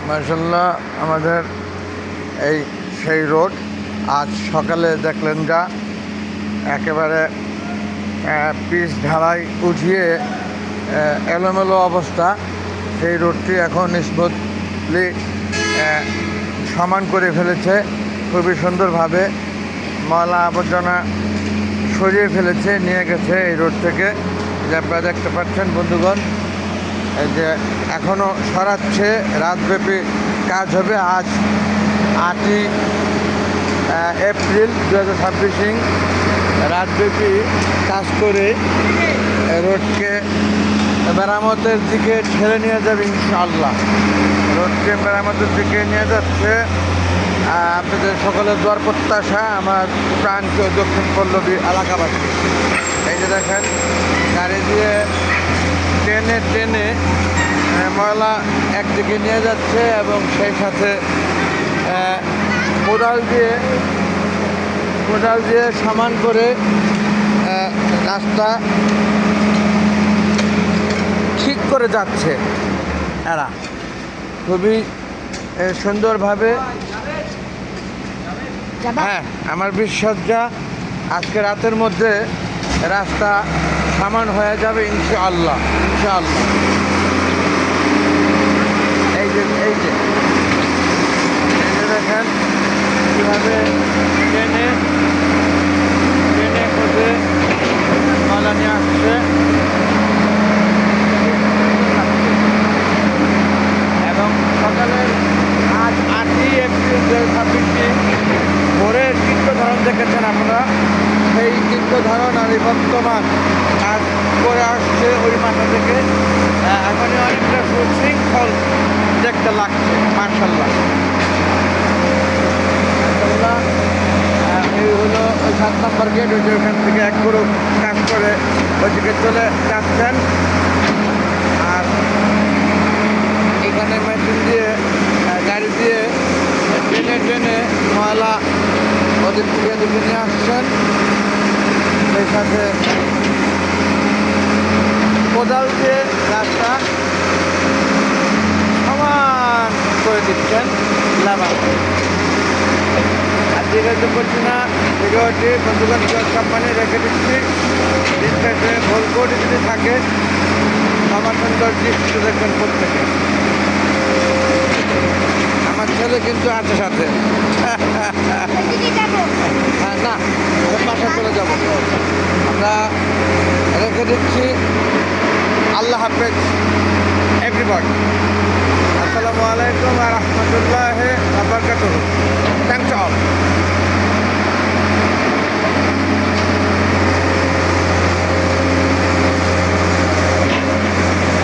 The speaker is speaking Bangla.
মাশাআল্লাহ আমাদের এই সেই রোড আজ সকালে দেখলেন যা একেবারে পিচ ঢালাই উঠিয়ে এলোমেলো অবস্থা। সেই রোডটি এখন স্মুথলি সমান করে ফেলেছে, খুবই সুন্দরভাবে ময়লা আবর্জনা সরিয়ে ফেলেছে, নিয়ে গেছে এই রোড থেকে। যে আপনারা দেখতে পাচ্ছেন বন্ধুগণ, এই যে এখনও সরাচ্ছে, রাতব্যাপী কাজ হবে। আজ 8ই এপ্রিল 2026 রাতব্যাপী কাজ করে রোডকে মেরামতের দিকে ঠেলে নিয়ে যাবে ইনশাআল্লাহ। রোডকে মেরামতের দিকে নিয়ে যাচ্ছে। আপনাদের সকলের দোয়ার প্রত্যাশা আমার প্রাণপ্রিয় দক্ষিণ পল্লবী এলাকাবাসী। এই যে দেখেন গাড়ি দিয়ে টেনে টেনে ময়লা একদিকে নিয়ে যাচ্ছে এবং সেই সাথে কোদাল দিয়ে সমান করে রাস্তা ঠিক করে যাচ্ছে এরা খুবই সুন্দরভাবে। হ্যাঁ, আমার বিশ্বাস যা আজকে রাতের মধ্যে রাস্তা সমান হয়ে যাবে ইনশাআল্লাহ। এই যে দেখেন কীভাবে ট্রেনে করে মালা নিয়ে আসছে এবং সকালের আজ 8ই এপ্রিল 2026 ভোরের চিত্রধারণ দেখেছেন আপনারা। সেই চিত্রধারণ আমি বর্তমান কাজ করে আসছে ওই মাথা থেকে। এখনই অনেকটা সুশৃঙ্খল দেখতে লাগছে মাশাআল্লাহ। এই হলো 7 নম্বর গেট, ওই যে ওখান থেকে এক গ্রুপ কাজ করে ওইদিকে চলে যাচ্ছেন। আর এখানে মেশিন দিয়ে গাড়ি দিয়ে টেনে টেনে ময়লা ওদের থেকে এদিকে নিয়ে আসছেন। সেই সাথে কোদাল দিয়ে রাস্তা সমান করে দিচ্ছেন লেবার। আর দীর্ঘায়িত করছি না ভিডিওটি বন্ধুগণ, সম্মানে রেখে দিচ্ছি। ডিসপ্লেতে ভুল কোডে যদি থাকে আমার সুন্দর দৃষ্টি দেখবেন প্রত্যেকে। আমার ছেলে কিন্তু আছে সাথে। হ্যাঁ, না বাসায় চলে যাব। আমরা রেখে দিচ্ছি। আল্লাহ হাফেজ এভরিবডি। আসসালামু আলাইকুম ওয়া রাহমাতুল্লাহি ওয়া বারাকাতুহু। Thanks all.